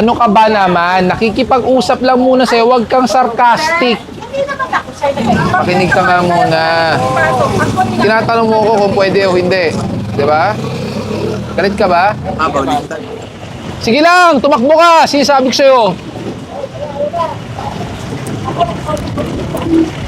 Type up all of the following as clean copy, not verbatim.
Ano ka ba naman? Nakikipag-usap lang muna sa'yo. Huwag kang sarcastic. Hindi naman ako sa'yo. Makinig ka nga muna. Tinatanong mo ko kung pwede o hindi. Di ba? Galit ka ba? Sige lang, tumakbo ka. Sinasabi ko sa'yo.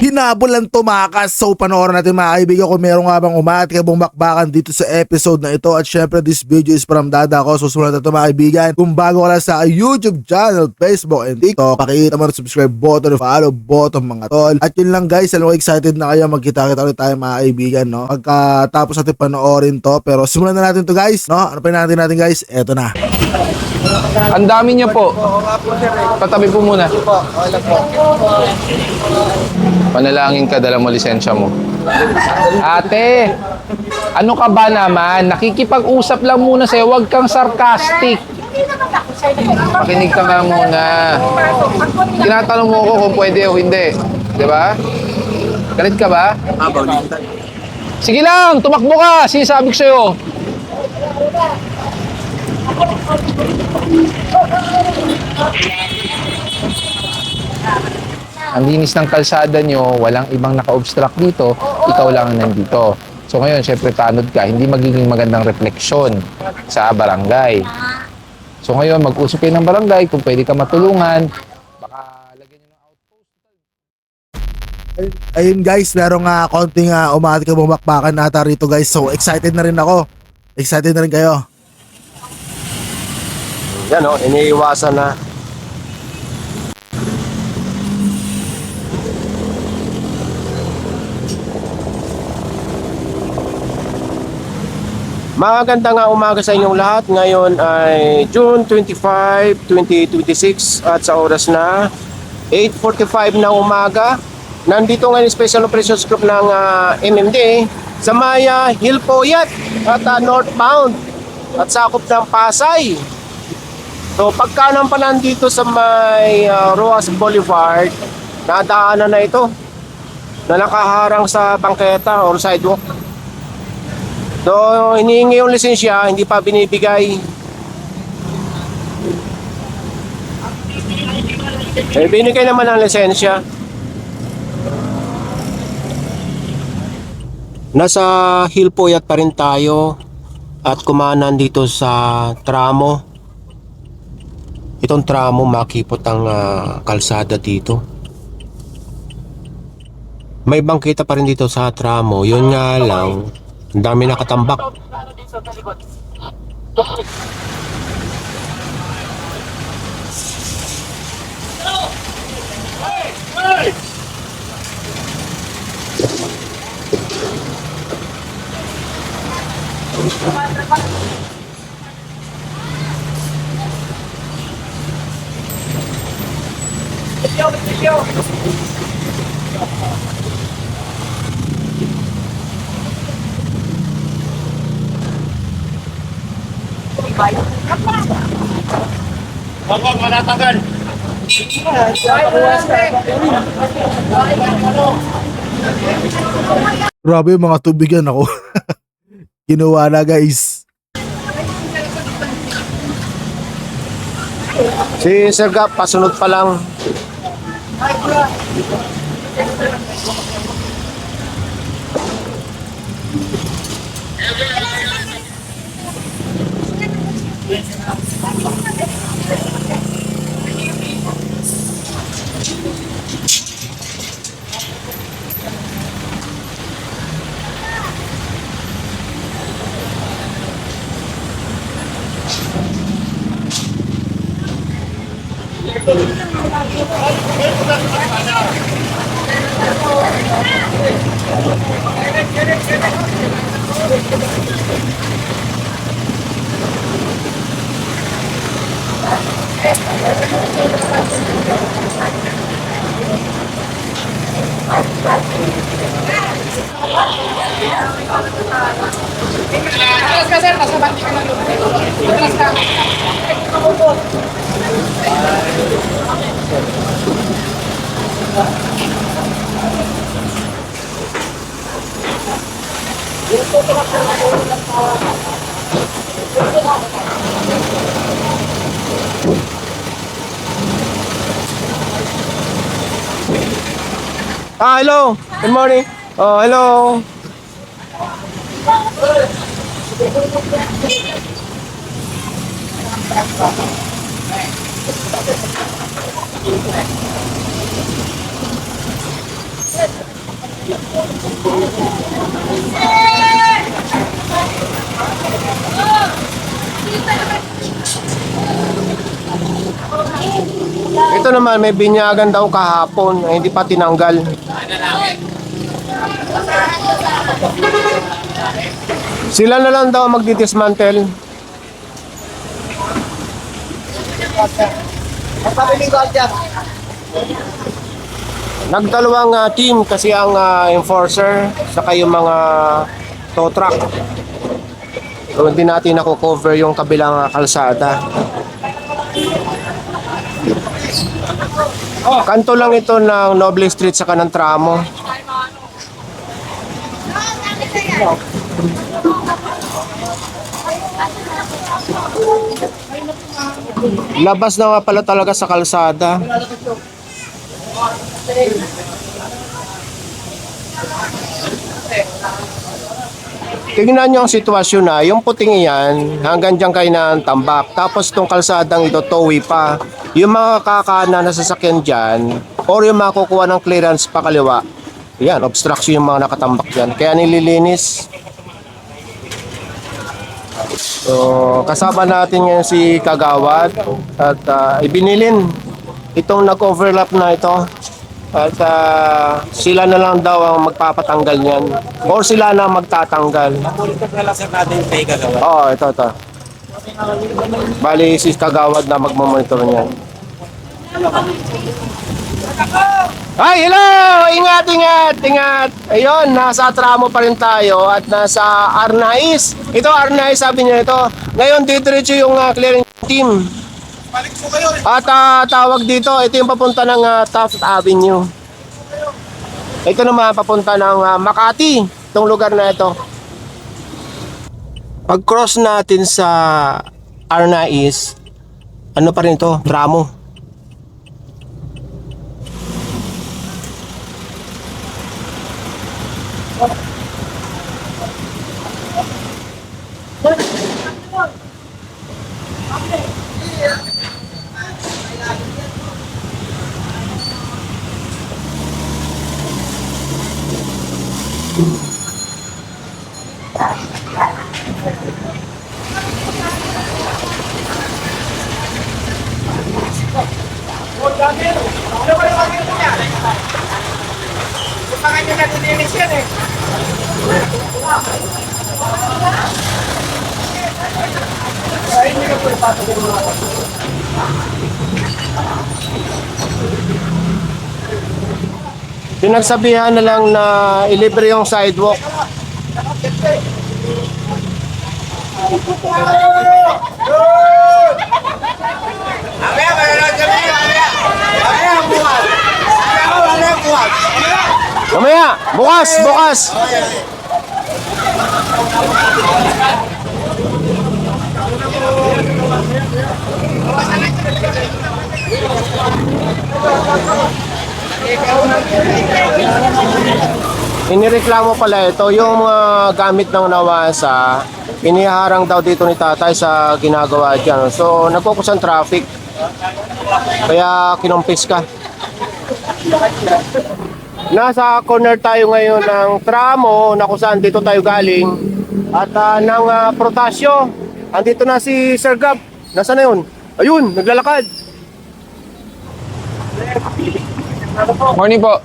Hinabol ang tumakas. So panoorin natin mga kaibigan kung meron nga bang umatikabong bakbakan dito sa episode na ito. At syempre this video is from Dada ko. So susunod na ito mga kaibigan. Kung bago ka lang sa YouTube channel, Facebook and TikTok, pakikita mo na subscribe button, follow button mga tol. At yun lang guys, alam ko excited na kayo. Magkita-kita ulit tayo mga kaibigan, no? Pagkatapos natin panoorin to. Pero simulan na natin to guys, no? Ano pa natin guys? Eto na. Ang dami niya po. Patabi po muna. Panalangin ka, dala mo lisensya mo. Ate, ano ka ba naman? Nakikipag-usap lang muna sa'yo. Huwag kang sarcastic. Hindi naman ako sa'yo. Makinig ka nga muna. Tinatanong mo ko kung pwede o hindi. Di ba? Galit ka ba? Sige lang, tumakbo ka. Sinasabi ko sa'yo. Ang linis ng kalsada nyo, walang ibang naka-obstruct dito, ikaw lang ang nandito. So ngayon, syempre tanod ka, hindi magiging magandang refleksyon sa barangay. So ngayon, mag-usap kayo ng barangay kung pwede ka matulungan. Baka lagyan nyo ng outpost. Ayun guys, merong konting umatikabong bakbakan nata rito guys. So excited na rin ako. Excited na rin kayo. Yan o, iniiwasan na. Maganda nga umaga sa inyong lahat. Ngayon ay June 25, 2026 at sa oras na 8:45 ng umaga. Nandito ngayon yung Special Operations Group ng MMDA sa Maya Hilpoyat at northbound at sakop ng Pasay. So pagkanan pa nandito sa may Roas Boulevard, nadaanan na ito na nakaharang sa bangketa or sidewalk. So hinihingi yung lisensya, hindi pa binibigay. Binigay naman ang lisensya. Nasa Hilpoyat pa rin tayo at kumanan dito sa tramo. Itong tramo makipot ang kalsada dito. May bangkita pa rin dito sa tramo. Yun nga lang, ang dami nakatambak. Grabe yung mga tubigan ako. Kinuha na guys. Si Sir Gap, pasunod pa lang. Atras ka sir, nasa bandi ka ng lupa. Atras ka. Hello. Good morning. Oh, hello. Ito naman, may binyagan daw kahapon, hindi pa tinanggal. Sila na lang daw magdi-dismantle. Nagdalawang team kasi ang enforcer saka yung mga tow truck. So hindi natin nako-cover yung kabilang kalsada. Kanto lang ito ng Noble Street saka ng tramo. Labas na nga pala talaga sa kalsada. Tingnan nyo ang sitwasyon na, yung puting iyan, hanggang dyan kayo ng tambak. Tapos itong kalsadang ito, towi pa. Yung mga kakana na sasakyan dyan, or yung makukuha ng clearance pa kaliwa, yan, obstruction yung mga nakatambak dyan. Kaya nililinis. So, kasama natin ngayon si Kagawad at ibinilin itong nag-overlap na ito. At sila na lang daw ang magpapatanggal niyan. Or sila na magtatanggal. Monitor na lang sir natin kay Kagawad. Oo, ito. Bali si Kagawad na magmamonitor niyan. Ay, hello! Ingat! Ayun, nasa tramo pa rin tayo at nasa Arnaiz. Ito, Arnaiz, sabi niya ito. Ngayon, didiretso yung clearing team. At tawag dito, ito yung papunta ng Taft Avenue. Ito naman, papunta ng Makati, itong lugar na ito. Pag-cross natin sa Arnaiz, ano pa rin ito? Tramo. Pinagsabihan na lang na ilibre yung sidewalk. Mamaya, bukas. Inireklamo pala ito yung gamit ng Nawasa, iniharang daw dito ni tatay sa ginagawa dyan. So nagkukusan traffic, kaya kinumpis ka. Nasa corner tayo ngayon ng tramo na kung saan dito tayo galing at ng Protasio. Andito na si Sir Gab. Nasaan na yun? Ayun, naglalakad. Morning po.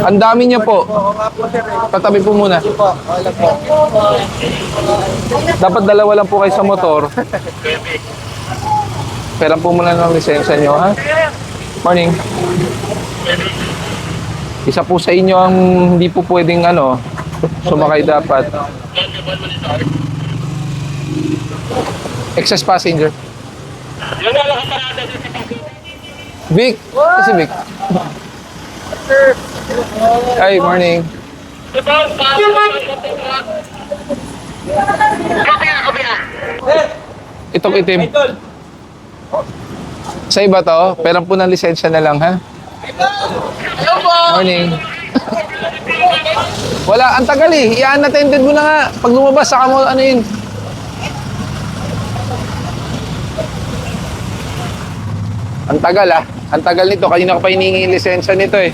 Ang dami niya po. Patabi po muna. Dapat dalawa lang po kayo sa motor. Pera po muna ng lisensya nyo, ha? Morning. Isa po sa inyo ang hindi po pwedeng sumakay dapat. Excess passenger. Vic! Kasi Vic. Hi, morning. Itong itim. Sa iba to, perang po ng lisensya na lang, ha? Morning. Wala, ang tagal eh. I-unattended mo na nga. Pag lumabas, saka mo ano yun. Ang tagal ah. Ang tagal nito. Kanina ko pa hiningi yung lisensya nito eh.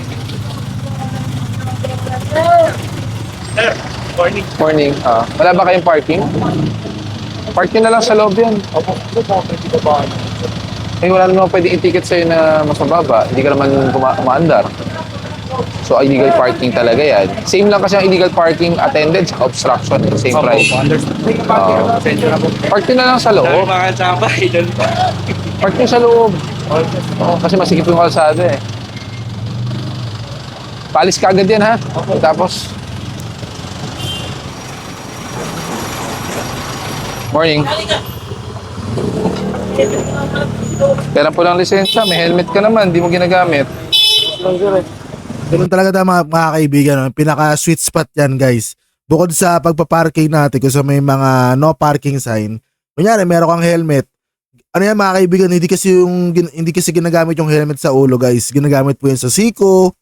Morning. Morning. Wala ba kayong parking? Parking na lang sa loob yan. Opo. Pwede ka ba? Eh, wala naman pwedeng i-ticket sa'yo na mas mababa. Hindi ka naman umaandar. So, illegal parking talaga yan. Same lang kasi ang illegal parking attended sa obstruction. Same price. Parking na lang sa loob. Parking sa loob. Oo, kasi masikip yung kalsada eh. Paalis ka agad yan ha. Tapos, morning. Pera po ng lisensya, may helmet ka naman, di mo ginagamit. Ganun talaga tayo mga kaibigan. No? Pinaka-sweet spot yan guys. Bukod sa pagpaparking natin kung sa may mga no parking sign, kunyari meron kang helmet. Ano yan mga kaibigan, hindi kasi ginagamit yung helmet sa ulo guys. Ginagamit po yan sa siko,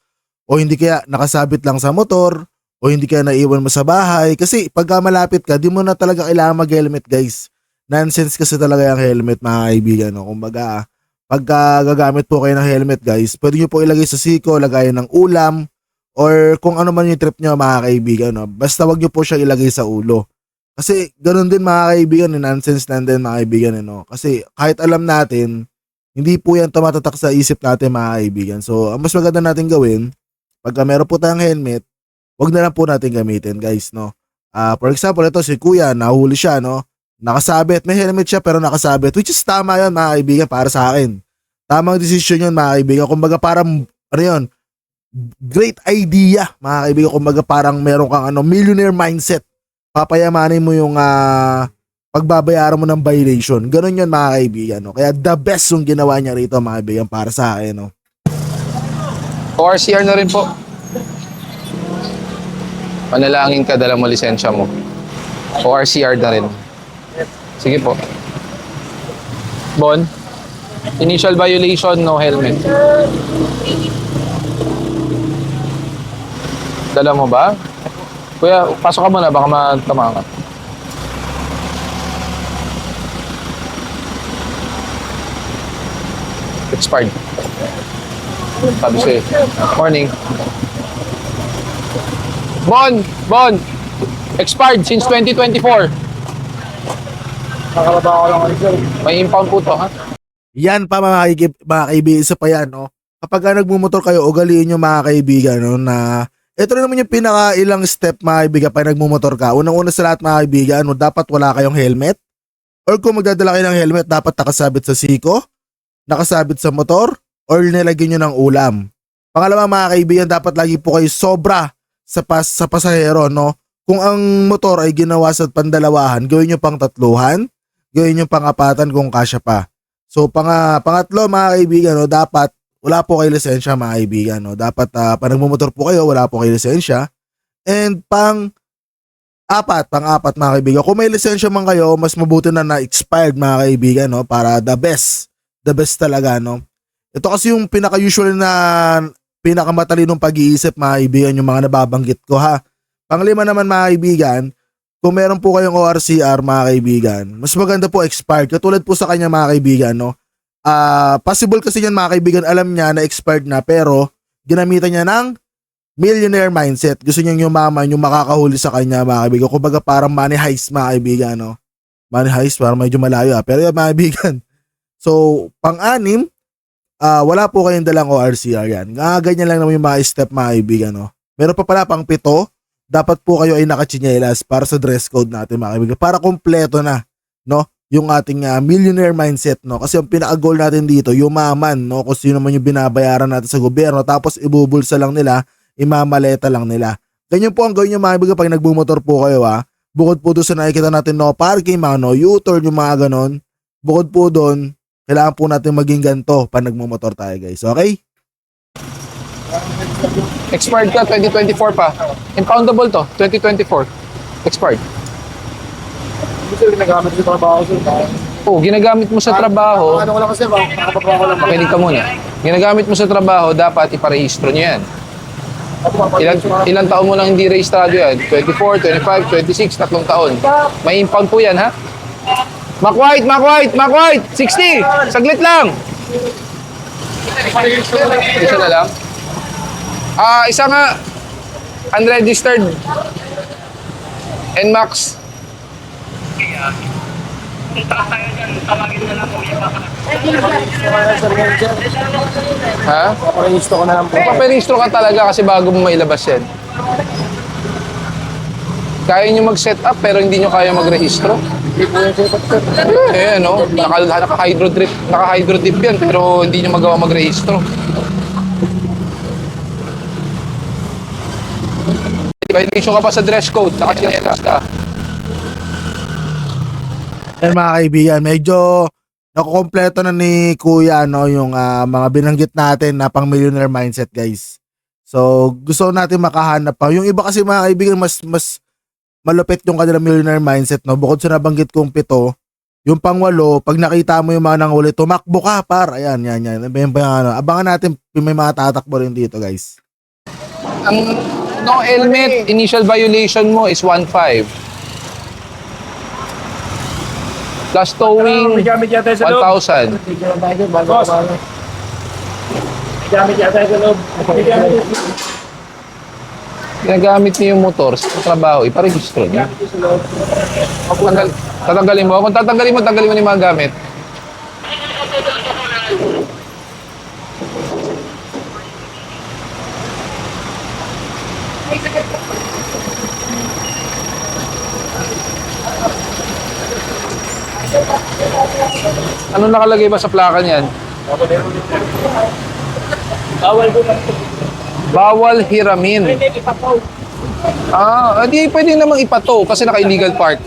o hindi kaya nakasabit lang sa motor, o hindi kaya naiwan mo sa bahay. Kasi pagka malapit ka, di mo na talaga kailangan mag-helmet guys. Nonsense kasi talaga yung helmet mga kaibigan. No? Kumbaga, pagka gagamit po kayo ng helmet guys, pwede nyo po ilagay sa siko, lagayan ng ulam, or kung ano man yung trip nyo mga kaibigan. No? Basta wag nyo po siya ilagay sa ulo. Kasi ganun din mga kaibigan, nonsense lang din mga kaibigan. No? Kasi kahit alam natin, hindi po yan tumatatak sa isip natin mga kaibigan. So, ang mas maganda natin gawin, pagka meron po tayong helmet, wag na lang po natin gamitin guys. No? For example, ito si kuya, nahuli siya, no? Nakasabit, may helmet siya pero nakasabit, which is tama yun mga kaibigan para sa akin. Tamang desisyon yun mga kaibigan. Kumbaga parang, ano yun, great idea mga kaibigan. Kumbaga parang meron kang millionaire mindset. Papayamanin mo yung pagbabayaran mo ng violation. Ganun yun mga kaibigan. No? Kaya the best yung ginawa niya rito mga kaibigan para sa akin. No? ORCR na rin po. Panalangin ka, dala mo lisensya mo. ORCR na rin. Sige po. Bon, initial violation, no helmet. Dala mo ba? Kuya, pasok ka muna, baka matama ka. Expired. Sabi sa'yo. Morning. Bon! Expired since 2024. Nakalabaw ko lang ako sir. May impound po to, ha? Yan pa mga kaibigan, isa pa yan, no? Kapag nagmumotor kayo, ugaliin nyo mga kaibigan, no, na ito na naman yung pinaka-ilang step mga kaibigan pag nagmumotor ka. Unang-una sa lahat mga kaibigan, no, dapat wala kayong helmet. Or kung magdadala kayo ng helmet, dapat nakasabit sa siko, nakasabit sa motor, or nilagyan nyo ng ulam. Pangalawa mga kaibigan, dapat lagi po kayo sobra sa pasahero, no? Kung ang motor ay ginawa sa pandalawahan, gawin nyo pang tatluhan, gawin nyo pang-apatan kung kasya pa. So pangatlo mga kaibigan, no, dapat wala po kayo lisensya mga kaibigan. No? Dapat pag nagmumotor po kayo, wala po kayo lisensya. And pang-apat mga kaibigan, kung may lisensya man kayo, mas mabuti na expired mga kaibigan, no? Para the best talaga. No? Ito kasi yung pinaka-usual na pinakamatalinong pag-iisip mga kaibigan, yung mga nababanggit ko ha. Panglima naman mga kaibigan, kung meron po kayong ORCR mga kaibigan, mas maganda po expired. Katulad po sa kanya mga kaibigan, no? Possible kasi yan mga kaibigan, alam niya na expired na pero ginamitan niya ng millionaire mindset. Gusto niya yumaman, yung makakahuli sa kanya mga kaibigan. Kumbaga parang money heist mga kaibigan, no? Money heist, parang medyo malayo pero yan mga kaibigan. So, pang-anim, wala po kayong dalang ORCR yan. Ganyan lang naman yung mga step mga kaibigan, no? Meron pa pala pang-pito, dapat po kayo ay nakachinelas para sa dress code natin mga kaibigan. Para kompleto na, no? Yung ating millionaire mindset, no? Kasi ang pinaka-goal natin dito, yumaman, no? Kung sino man yung binabayaran natin sa gobyerno, tapos ibubulsa lang nila, imamaleta lang nila. Ganyan po ang gawin nyo mga kaibigan pag nagbumotor po kayo, ha? Bukod po doon sa nakikita natin no parking, mga no U-turn, yung mga ganon. Bukod po doon, kailangan po natin maging ganito pag nagmumotor tayo guys, okay? Expired ka, 2024 pa. Impoundable to, 2024. Expired. Hindi sir, ginagamit sa trabaho sir. Oh, ginagamit mo sa trabaho. Ano ko lang kasi, makapagawa ko lang. Makinig ka muna. Ginagamit mo sa trabaho, dapat iparehistro nyo yan. Ilang taon mo lang hindi rehistrado yan? 24, 25, 26, 3 taon. May impound po yan, ha? Mac White! 60! Saglit lang! Isa na lang. Isa nga. Unregistered. NMAX. Ha? Paparehistro ko na lang po. Paparehistro ka talaga kasi bago mo mailabas yan. Kaya nyo mag-set up pero hindi nyo kaya mag-rehistro. No? Naka-hydro dip yan pero hindi nyo magawa mag-rehistro. Violation ka pa sa dress code, naka-chinelas ka. Yan mga kaibigan, medyo nakukompleto na ni Kuya no, yung mga binanggit natin na pang millionaire mindset guys. So gusto natin makahanap pa. Yung iba kasi mga kaibigan mas malupit yung kanilang millionaire mindset no. Bukod sa nabanggit kong 7, yung pang-8, pag nakita mo yung mga nanghuli, tumakbo ka par. Ayan. Abangan natin may mga tatakbo rin dito guys. Ang no helmet, initial violation mo is 1.5. Plus towing, 1,000. Gamit yata sa loob. Ginagamit niyo yung motor sa trabaho, iparehistro niyo. Tatanggalin mo. Kung tatanggalin mo yung mga gamit. Ano nakalagay ba sa plaka niyan? Bawal hiramin. Di pwede namang ipato kasi naka-illegal park.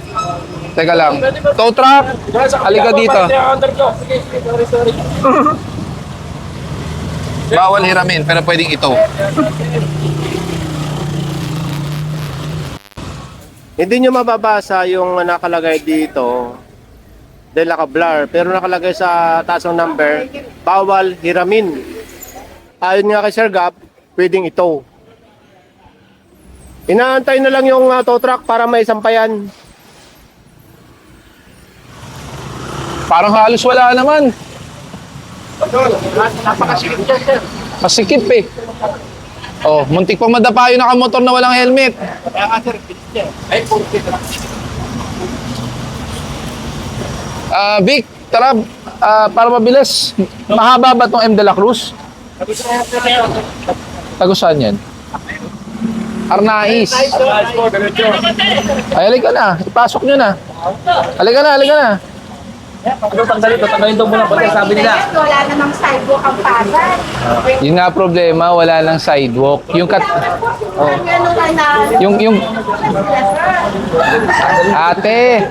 Teka lang. Tow truck, halika dito. Bawal hiramin, pero pwedeng ito. Hindi nyo mababasa yung nakalagay dito dahil naka-blur, pero nakalagay sa taas ng number, bawal hiramin. Ayon nga kay Sir Gap, pwedeng ito. Inaantay na lang yung tow truck para may sampayan. Parang halos wala naman. Napakasikip dyan, sir. Masikip eh. Oh, muntik pang madapa yung nakamotor na walang helmet. Kaya nga, sir, ay, Vic, tara, para mabilis. Mahaba ba tong M. De La Cruz? Tagusan yan? Arnais. Ay, halika na. Ipasok nyo na. Halika na. Tanggalin daw muna pag sabi nila. Wala namang sidewalk ang Pasay. Yun nga problema, wala nang sidewalk. Yung ate,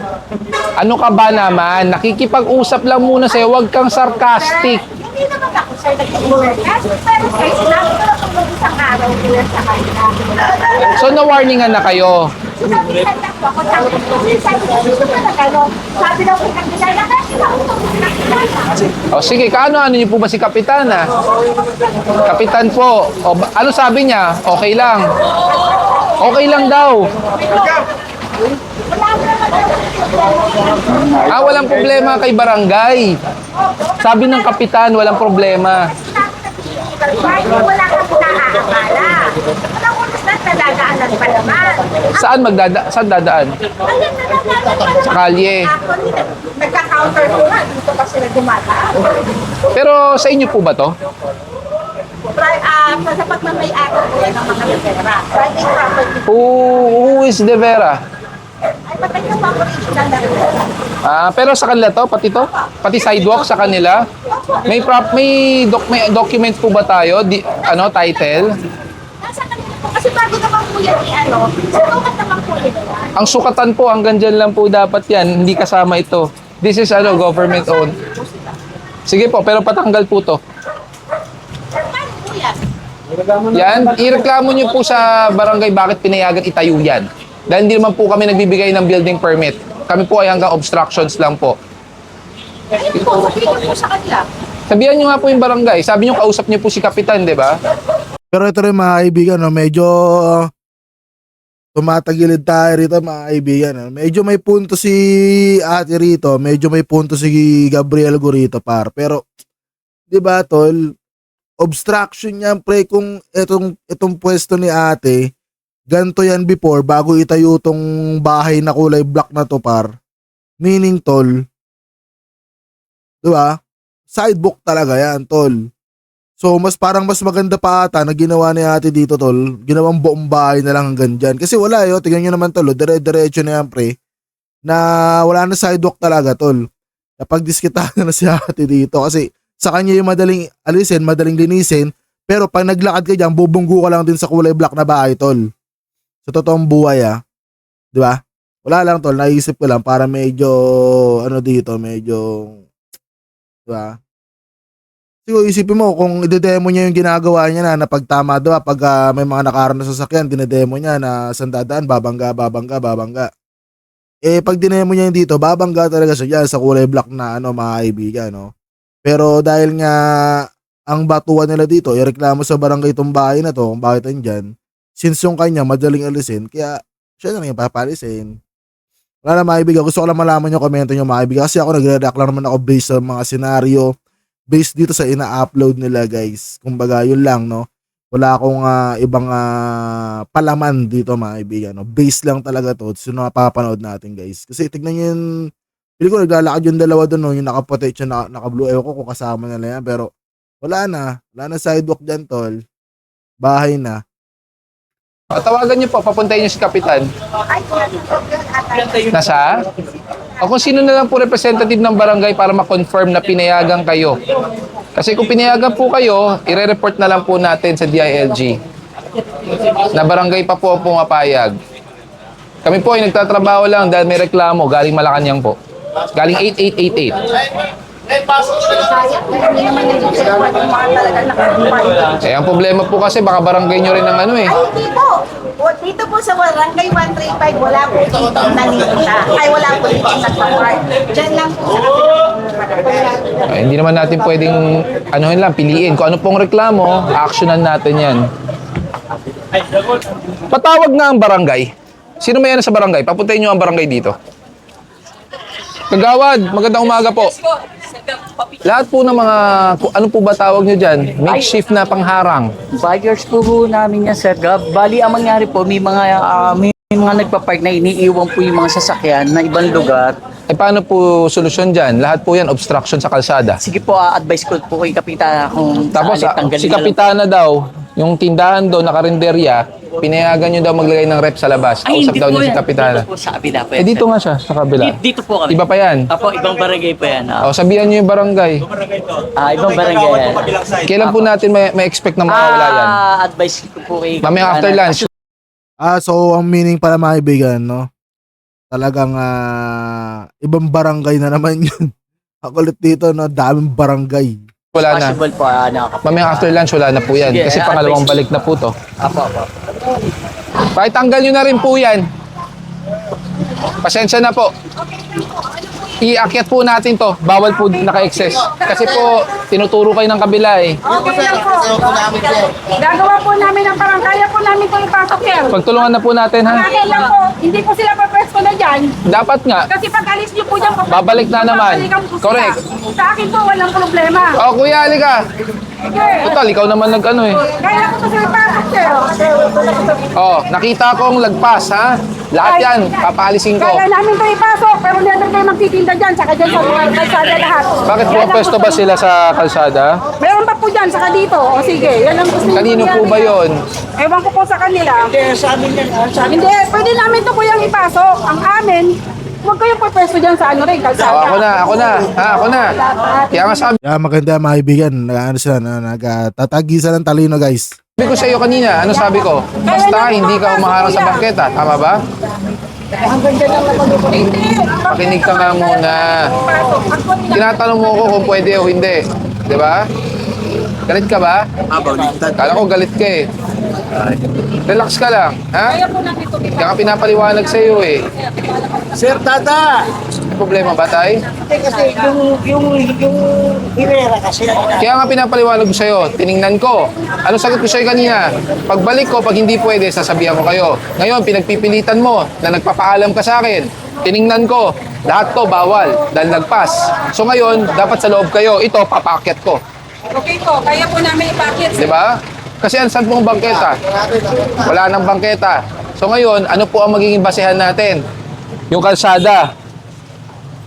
ano ka ba naman? Nakikipag-usap lang muna sa'yo, huwag kang sarcastic. Hindi naman ako sir nag-i-workas. Pero sir, sinabi ko na kung isang araw nila sa kanya. So, na-warningan na kayo. Sinabihan na ako. Sabi daw ko kakilala na sila ko kakilala. O sige, kaano-ano niyo po ba si Kapitana? Kapitan po. Ano sabi niya? Okay lang. Okay lang daw. Walang problema kay barangay. Sabi ng kapitan, walang problema. Wala kang naaakala. Walang unas na nadadaanan pa naman. Saan dadaan? Sa kalye. Nagka-counter ko nga, dito pa sila dumadaan. Pero sa inyo po ba to? Sapat na may araw ko yan ng mga Rivera. Private property. Who is De Vera? Ay, patay na pa original na Rivera. Pero sa kanila to, pati to? Pati sidewalk sa kanila? May documents po ba tayo? Title? Nasa kanila po. Kasi bago naman po yan sukat naman po nila. Ang sukatan po, hanggang dyan lang po dapat yan. Hindi kasama ito. This is government owned. Sige po, pero patanggal po to. Paano po yan? Yan, ireklamo nyo po sa barangay bakit pinayagan itayo yan. Dahil hindi naman po kami nagbibigay ng building permit. Kami po ay hanggang obstructions lang po. Ayun po, sabihin po sa kanila. Sabihan nyo nga po yung barangay. Sabi nyo kausap nyo po si Kapitan, di ba? Pero ito rin mga kaibigan, no, medyo tumatagilid tayo rito mga kaibigan. No. Medyo may punto si ate rito, medyo may punto si Gabriel Gorito par. Pero, di ba tol, obstruction yan pre kung itong pwesto ni ate, ganito yan before bago itayo tong bahay na kulay black na to par. Meaning tol, di ba? Sidewalk talaga yan, tol. So, mas maganda pa ata na ginawa ni ate dito, tol. Ginawang buong bahay na lang hanggang dyan. Kasi wala yun. Tingnan nyo naman, tol. Dire-diretso na yan, pre. Na wala na sidewalk talaga, tol. Napagdiskitahan na si ate dito. Kasi sa kanya yung madaling alisin, madaling linisin. Pero pag naglakad ka dyan, bubunggo ka lang din sa kulay black na bahay, tol. Sa totoong buhay, Di ba? Wala lang, tol. Naisip ko lang para medyo, dito, medyo, di ba? Siguro isipin mo kung ide-demo niya yung ginagawa niya na pagtama daw pag may mga nakaraan na sasakyan, dinedemo niya na sandadaan, babangga. Eh pag dinemo niya yung dito, babangga talaga siya dyan sa kulay black na mga kaibigan, no? Pero dahil nga ang batuan nila dito, ireklamo sa barangay itong bahay na to, kung bakit andyan, since yung kanya madaling alisin, kaya siya na lang yung papalisin. Wala na mga kaibigan, gusto ko lang malaman yung komento nyo mga kaibigan kasi ako nagre-react lang naman ako based sa mga senaryo, based dito sa ina-upload nila guys. Kumbaga yun lang, no? Wala akong ibang palaman dito mga kaibigan, no? Base lang talaga to. So napapanood natin guys. Kasi tignan nyo yung, pili ko naglalakad yung dalawa doon, no? Yung nakaputi at yung naka-blue. Ewan ko kung kasama nila yan. Pero wala na sidewalk dyan tol. Bahay na. Tawagan nyo po, papuntahin nyo si Kapitan. Ay, atay. Nasa? O kung sino na lang po representative ng barangay para ma-confirm na pinayagan kayo. Kasi kung pinayagan po kayo, ire-report na lang po natin sa DILG na barangay pa po ang pumapayag. Kami po ay nagtatrabaho lang dahil may reklamo galing Malacanang po. Galing 8888. Sayang, hindi naman nandito yung mga talagang nakakumpay. Eh, ang problema po kasi baka barangay nyo rin ng Ay, hindi po. O, dito po sa Barangay 135, wala po dito naninita. Ay, wala po dito sa Kapart. Diyan lang po sa kapitang. Ay, hindi naman natin pwedeng piliin. Kung ano pong reklamo, actionan natin yan. Patawag nga ang barangay. Sino may sa barangay? Papuntahin nyo ang barangay dito. Kagawad, magandang umaga po. Lahat po ng mga, ano po ba tawag nyo dyan? Makeshift na pangharang. Buyers po namin yan, Sir Gab. Bali, ang mangyari po, may mga nagpa-park na iniiwan po yung mga sasakyan na ibang lugar. Eh paano po solusyon dyan? Lahat po yan, obstruction sa kalsada. Sige po, advice ko po kay Kapitana kung Tapos saan tanggalin si na lang. Kapitana daw, yung tindahan doon, nakarinderya, pinayagan nyo daw maglagay ng rep sa labas. Ay, Kausap hindi daw po niya si yan. Kapitana. Dito po sa kabila po yan, Eh dito sir. nga siya, sa kabila. Dito po kami. Iba pa yan. Apo, ibang barangay po yan. O, sabihan nyo yung barangay. Ibang barangay yan. Kailan po natin may expect na mawawala yan? Advice ko po kay Mamaya after lunch. So ang meaning pala mga kaibigan, no? Talagang ibang barangay na naman yun. Ako ulit dito, no? Daming barangay. Wala na. Possible po, Mamaya after lunch, wala na po yan. Sige, Kasi pangalawang balik na po to. Apo. Pakitanggal nyo na rin po yan. Pasensya na po. Iakyat po natin to. Bawal po naka-excess. Kasi po, tinuturo kayo ng kabila eh. Okay lang po. Gagawa po namin ang parang kaya po namin ito ipasok yan. Pagtulungan na po natin ha. Akin lang po, hindi po sila papwesto na dyan. Dapat nga. Kasi pag alis niyo po dyan, Babalik na naman. babalikan po sila. Correct. Sa akin po, walang problema. O kuya, halika. Sige. Total, ikaw naman nag-ano eh. Kaya ko po sila ipasok, sir. Oh, nakita kong lagpas ha. Lahat yan, papaalisin ko. Kaya namin ito ipasok, pero hindi natin kayo magtitinda dyan, saka dyan sa mga kalsada lahat. Bakit po pwesto ba sila sa kalsada? Meron pa po dyan, saka dito. O sige, yan ang gusto niyo Kanino po mangyari. ba yun? Ewan ko po sa kanila. Hindi, sa amin yan. Hindi, pwede namin ito kuyang ipasok. Ang amin, huwag kayong pwesto dyan sa ano rin, kalsada. Oh, ako na. Kaya nga sabi Maganda mga kaibigan, nagtatagisan ng talino guys. ko sa iyo kanina, ano sabi ko? Basta hindi ka umaharang sa bangketa, tama ba? Ang ganda ng hindi. Pakinig ka nga muna. Tinatanong mo ko kung pwede o hindi. Di ba? Galit ka ba? Kala ko galit ka eh. Relax ka lang, ha? Kaya po namin ito. Kaya nga pinapaliwanag sa iyo eh. Sir, tata! May problema ba, tay? Kasi yung hirera kasi. Kaya nga pinapaliwanag ko sa iyo, tiningnan ko. Ano sagot ko sa iyo kanina? Pagbalik ko, pag hindi pwede, sasabihan ko kayo. Ngayon, pinagpipilitan mo na nagpapaalam ka sa akin. Tiningnan ko, lahat to bawal dahil nagpas. So ngayon, dapat sa loob kayo. Ito, papakyat ko. Okay po, kaya po namin ipakit. Di ba? Kasi ang saan pong bangketa? Wala nang bangketa. So ngayon, ano po ang magiging basehan natin? Yung kalsada.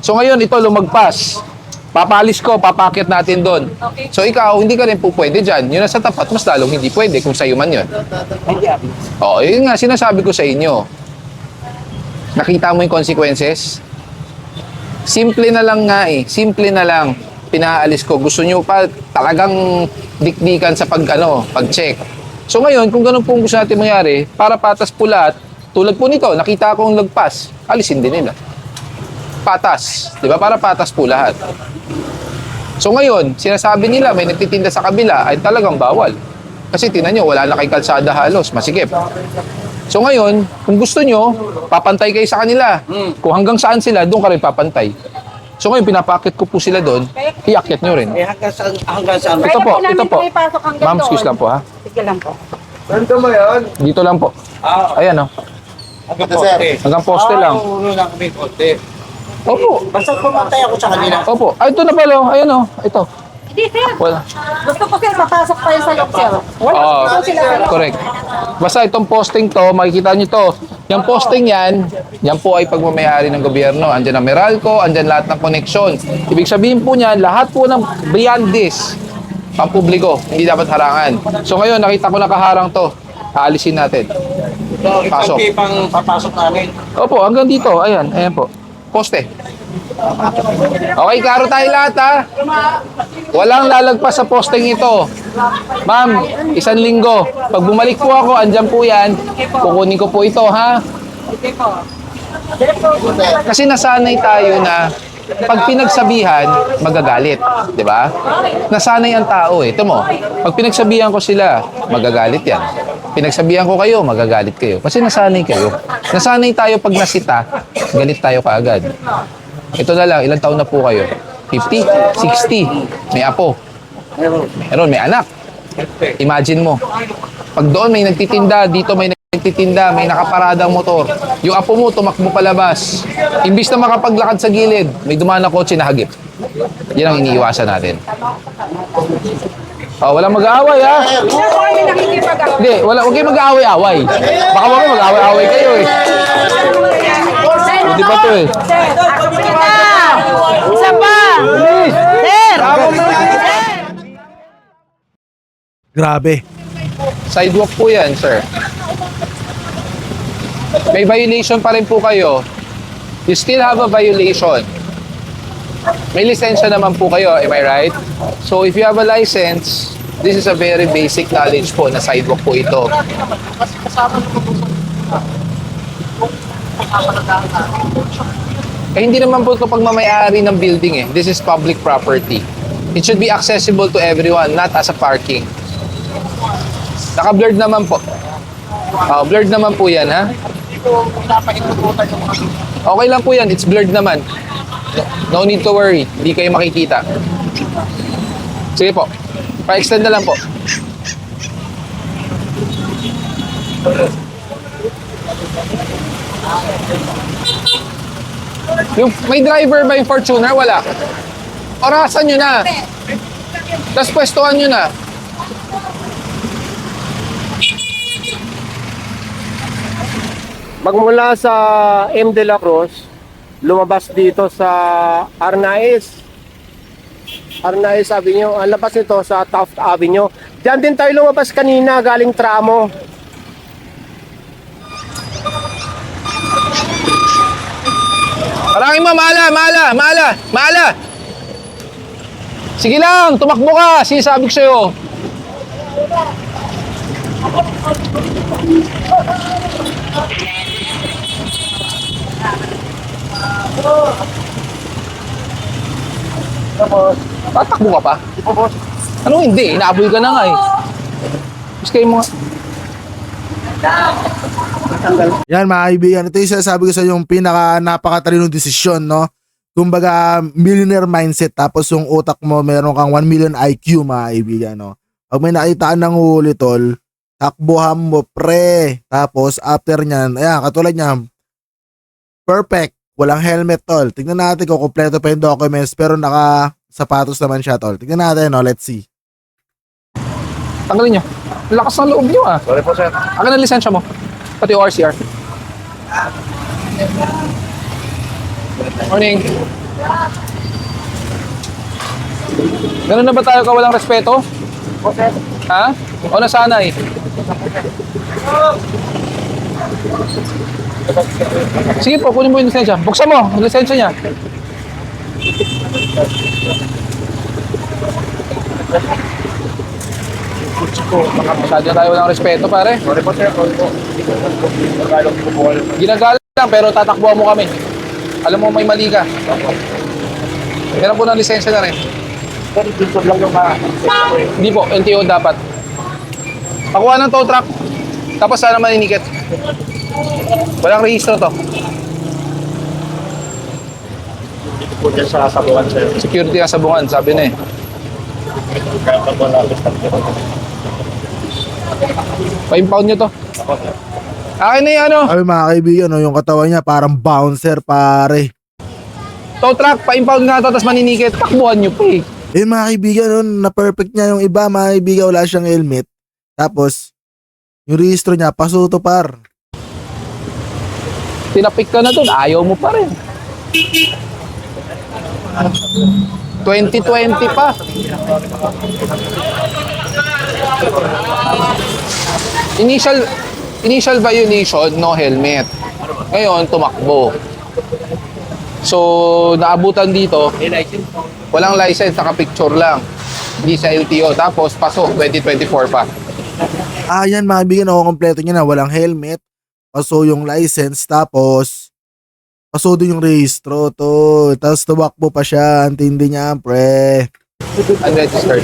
So ngayon, ito lumagpas. Papalis ko, papakyat natin doon. Okay. So ikaw, hindi ka rin po pwede dyan. Yun nasa tapat, mas lalong hindi pwede kung sa'yo man yun. Oo, yun nga, sinasabi ko sa inyo. Nakita mo yung consequences? Simple na lang nga eh. Simple na lang. Pinaalis ko. Gusto nyo pa talagang dikdikan sa pag-check. So ngayon, kung ganun pong gusto natin mangyari, para patas po lahat, tulad po nito, nakita akong lagpas, alisin din nila. Patas. Di ba? Para patas po lahat. So ngayon, sinasabi nila may nagtitinda sa kabila ay talagang bawal. Kasi tinan nyo, wala na kay kalsada halos, masikip. So ngayon, kung gusto nyo, papantay kayo sa kanila. Kung hanggang saan sila, doon ka rin papantay. So ngayon, pinapakit ko po sila doon, iakyat nyo rin. Hanggang saan? Ito po, Kaya ito po. namin ipasok hanggang Ma'am, doon. excuse lang po ha. Sige lang po. Ganito mo yun? Dito lang po. Ayan o. Hanggang poste. Hanggang poste lang. Ulo lang kami poste. Opo. Basta pumatay ako sa kanila. Opo. Ay, ito na pala. Ayan o. Ito. Hindi, sir. Wala. Gusto ko, sir, mapasok tayo sa loob, sir. Wala Oo, po sila sa loob. correct. Basta itong posting to, makikita nyo to. Yung posting yan, yan po ay pagmamayari ng gobyerno. Andyan ang Meralco, andyan lahat ng koneksyon. Ibig sabihin po niyan, lahat po ng beyond this, pampubliko, hindi dapat harangan. So ngayon, nakita ko nakaharang to. Aalisin natin. Pasok. Pang papasok namin. Opo, hanggang dito. Ayan, ayan po. Poste. Okay, klaro tayo lahat ha. Walang lalagpas sa posting ito. Ma'am, 1 linggo. Pag bumalik po ako, andyan po yan. Kukunin ko po ito ha. Kasi nasanay tayo na pag pinagsabihan, magagalit. Di ba? Nasanay ang tao eh. Ito mo, pag pinagsabihan ko sila, magagalit yan. Pinagsabihan ko kayo, magagalit kayo. Kasi nasanay kayo. Nasanay tayo pag nasita, galit tayo kaagad. Ito na lang, ilang taon na po kayo? 50? 60? May apo? Meron, may anak. Imagine mo, pag doon may nagtitinda, dito may nagtitinda, may nakaparadang motor. Yung apo mo, tumakbo palabas. Imbis na makapaglakad sa gilid, may dumaan na kotse na hagip. Yan ang iniiwasan natin. Oh, walang mag-aaway ha? Hindi, huwag kayo mag-aaway-aaway. Baka mamaya mag-aaway-aaway kayo eh. Hindi pa to eh. Isa pa! Sir! Grabe. Sidewalk po yan, sir. May violation pa rin po kayo. You still have a violation. May lisensya naman po kayo, am I right? So if you have a license, this is a very basic knowledge po na sidewalk po ito. Eh hindi naman po ito pagmamayari ng building eh. This is public property. It should be accessible to everyone, not as a parking. Naka-blurred naman po. Oh, blurred naman po yan, ha? Okay lang po yan. It's blurred naman. No need to worry. Hindi kayo makikita. Sige po. Pa-extend na lang po. May driver ba yung Fortuner? Wala. Orasan nyo na. Tapos pwestuhan nyo na. Magmula sa M. De La Cruz, lumabas dito sa Arnaiz. Arnaiz Avenue. Ang labas nito sa Taft Avenue. Diyan din tayo lumabas kanina galing tramo. Parangin mo, maala. Sige lang, tumakbo ka. Sinasabi ko sa'yo. Tatakbo ka pa? Ano hindi? Inaaboy ka na nga eh. Mas kayo mga... Yan mga kaibigan, ito yung sinasabi ko sa inyo, yung pinaka napakatalinong desisyon, no? Kumbaga, millionaire mindset, tapos yung utak mo, meron kang 1 million IQ mga kaibigan, no? Pag may nakitaan ng huli, tol, takbuhan mo, pre. Tapos, after nyan, ayan, katulad niya, perfect. Walang helmet, tol. Tignan natin kung kompleto pa yung documents, pero naka-sapatos naman siya, tol. Tignan natin, no? Let's see. Tanggalin nyo. Lakas ng loob nyo ah. Sorry po, sir. Akin ang lisensya mo. Pati ORCR. Morning. Ganun na ba tayo kawalang respeto? Ha? O nasanay? Sige po, kunin mo yung lisensya. Buksan mo, yung lisensya niya. Masyado na tayo walang respeto, pare. Sorry po, sir. Sorry po. Ginagalang lang, pero tatakbuhan mo kami. Alam mo may mali ka. Kailan po ng lisensya na rin? Sir, dito lang yung Hindi po, LTO dapat. Pakuha ng tow truck. Tapos sana maninikit. Walang rehistro to. Dito po dyan sa sabuan, sir. Security nga sa bungan, sabi na eh. Kaya pag wala ako sa Pa-impound nyo to. Akin na yung ano. Ay mga kaibigan, no? Yung katawan niya parang bouncer, pare. Tow truck, pa-impound nga to, tapos maninikit. Takbuhan nyo pa eh. Eh mga kaibigan, no? Na-perfect niya yung iba, mga kaibigan, wala siyang helmet. Tapos, yung rehistro niya, pasuto par. Tinapik ka na dun, ayaw mo pa rin. 2020 pa. Initial violation, no helmet. Ngayon, tumakbo. So, naabutan dito, walang license, naka-picture lang. Hindi sa LTO. Tapos, pasok, 2024 pa. Ah, yan mga kaibigan, ako kompleto niya na, walang helmet. Paso yung license, tapos paso din yung rehistro to. Tapos tumakbo pa siya, antindi niya, pre. Unregistered.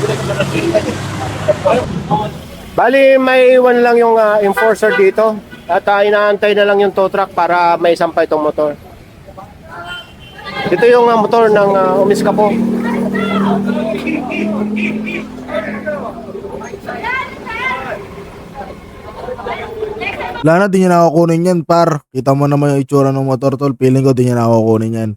Bali, may iwan lang yung enforcer dito. At inaantay na lang yung tow truck para may sampay itong motor. Ito yung motor ng Umiska po. Wala na, di niya nakukunin yan, par. Kita mo naman yung itsura ng motor, tol. Feeling ko, di niya nakukunin yan.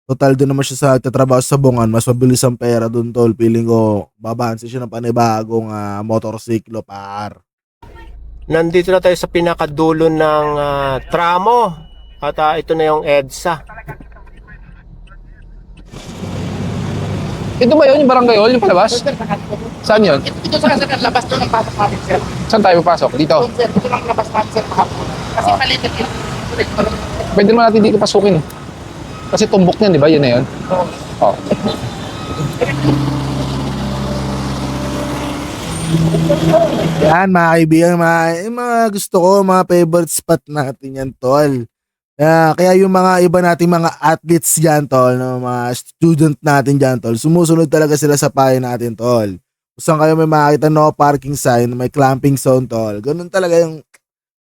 Total, doon naman siya sa tatrabaho sa bungan. Mas mabilis ang pera doon, tol. Feeling ko, babansi siya ng panibagong motorsiklo, par. Nandito na tayo sa pinakadulo ng tramo. At ito na yung EDSA. Ito ba yun, yung barangay hall, yung palabas? Saan yun? Ito sa labas doon ang pasok natin, sir. Saan tayo papasok? Dito. Doon, sir. Ito lang ang labas natin, sir. Kasi maliit na Pwede naman natin dito pasukin eh. Kasi tumbok niyan, di ba? Yun na yun. Oh. Yan, mga kaibigan, mga gusto ko, mga favorite spot natin yan, tol. Kaya yung mga iba nating mga athletes dyan, tol, no, mga student natin dyan, tol, sumusunod talaga sila sa payo natin, tol. Kung saan kayo may makakita no parking sign, may clamping zone, tol. Ganun talaga yung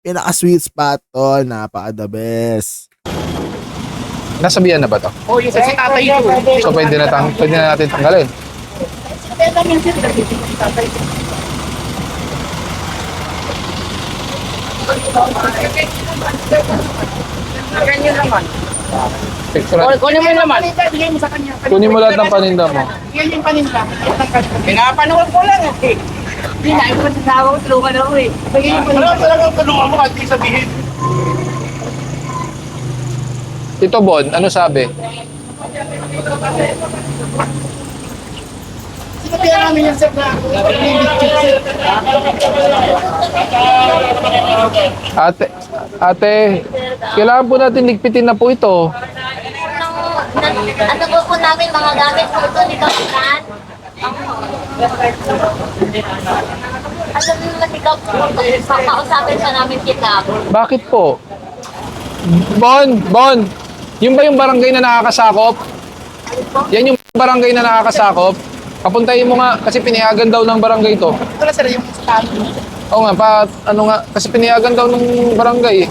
pinaka-sweet spot, tol. Napaka-the best. Nasabihan na ba to? Oh, yung sa si tatay ko. So pwede na natin tanggalin. Ganyan naman. Picture. Kunin mo naman. Bigay mo sa kanya. Kunin mo lahat ng paninda mo. Yan yung paninda. Pinapanood ko lang eh. Hindi na, ito masasawa ko, tulungan ako eh. Bigay yung paninda. Talagang tulungan mo kahit di sabihin. Tito Bon, ano sabi? Sinabihan namin yan, sir, na Ate, kailangan po natin ligpitin na po ito. Ano po namin mga gamit po ito ni Kapitan? Ano naman ikaw po kakausapin pa namin kita? Bakit po? Bon, yung ba yung barangay na nakakasakop? Yan yung barangay na nakakasakop? Papuntahin mo nga, kasi pinayagan daw ng barangay to. ito na, sir, yung sa tayo. Oo nga, ano nga, kasi pinayagan daw ng barangay eh.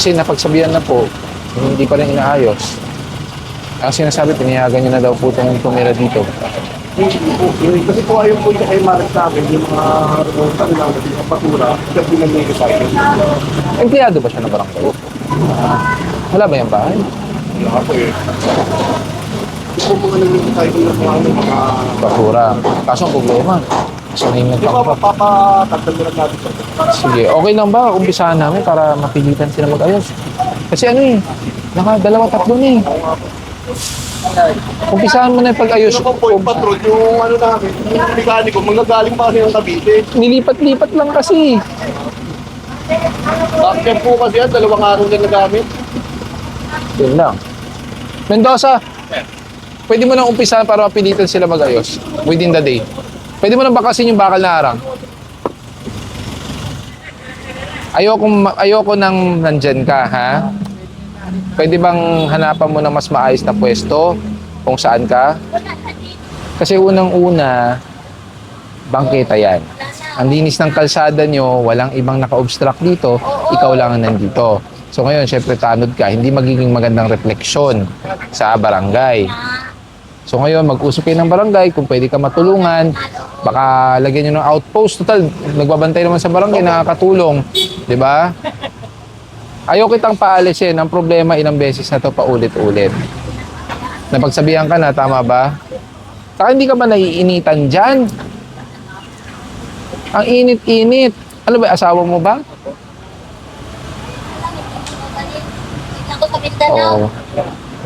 Kasi napagsabihan na po, hindi pa rin inaayos. Ang sinasabi, pinayagan niyo na daw po itong tumira dito. Kasi po ayun po yung kay Marek sa akin, yung mga ano lang, yung patura, siya pinagay ko sa akin. Empleyado ba siya ng barangay? Wala ba yung bahay? Wala po eh. Hindi po mga naging tayo ng mga Basura. Kaso ang problema, sanay Di ba pa. papatagdag na lang natin sa Sige, okay lang ba? Umpisahan namin para mapilitan sila mag-ayos. Kasi ano eh, tatlo na eh. Umpisahan mo na yung pag-ayos. Ano po yung patrol, yung ano namin, yung mekaniko, magagaling pa kasi ng Cavite. Nilipat-lipat lang kasi. Bakit po kasi yan, 2 araw na nagamit. Yun lang. Mendoza, pwede mo nang umpisahan para mapilitan sila mag-ayos within the day. Pwede mo nang bakasin yung bakal na arang. Ayoko nang nandyan ka, ha? Pwede bang hanapan mo ng mas maayos na pwesto kung saan ka? Kasi unang-una, bangketa yan. Ang linis ng kalsada nyo, walang ibang naka-obstruct dito, ikaw lang ang nandito. So ngayon, syempre tanod ka, hindi magiging magandang refleksyon sa barangay. So ngayon, mag-usap kayo ng barangay, kung pwede ka matulungan, baka lagyan nyo ng outpost. Total, nagbabantay naman sa barangay, nakakatulong. 'Di ba? Ayaw kitang paalisin. Ang problema, ilang beses na to paulit-ulit. Napagsabihan ka na, tama ba? Saka hindi ka ba naiinitan dyan? Ang init-init. Ano ba, asawa mo ba? Tignan ko sa Mindanao. Oo.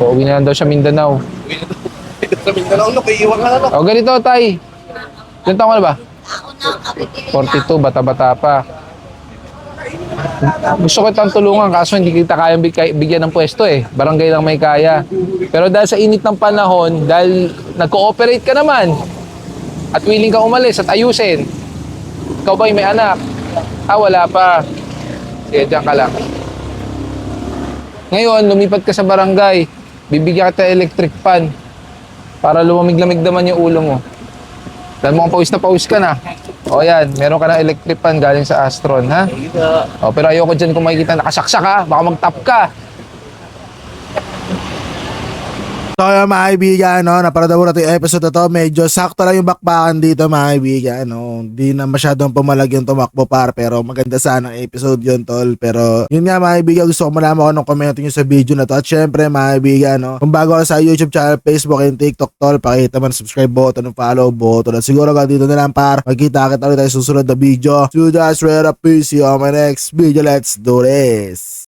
Uuwi na lang daw siya Mindanao. Sa Mindanao, no, kay iwan ka na, no. O ganito, tay. Ilan taon ka na ba? Ako na, kabibili 42, bata-bata pa. Gusto ko itang tulungan kaso hindi kita kayang bigyan ng pwesto eh. Barangay lang may kaya. Pero dahil sa init ng panahon, dahil nag-cooperate ka naman at willing ka umalis at ayusin. Ikaw ba may anak? Wala pa. Sige, dyan ka lang. Ngayon, lumipat ka sa barangay. Bibigyan kita electric fan para lumamig-lamig naman yung ulo mo. Dahil mukhang pawis na pawis ka na. O yan, meron ka ng electric fan galing sa Astron, ha? O, pero ayoko dyan kung makikita nakasaksak ka, baka mag-tap ka. So yun mga kaibigan, no, naparada mo natin yung episode na to. Medyo sakto lang yung bakbakan dito mga kaibigan. No? Hindi na masyadong pumalag yung tumakbo pero maganda sana ang episode yun tol. Pero yun nga mga kaibigan, gusto ko malaman ko anong comment nyo sa video na to. At syempre mga kaibigan, no, kung bago ka sa YouTube channel, Facebook and TikTok tol, pakita mo ng subscribe button, ng follow button. At siguro ka dito na lang para magkita-kita ulit tayo susunod na video. So that's right up, peace. See you on my next video. Let's do this.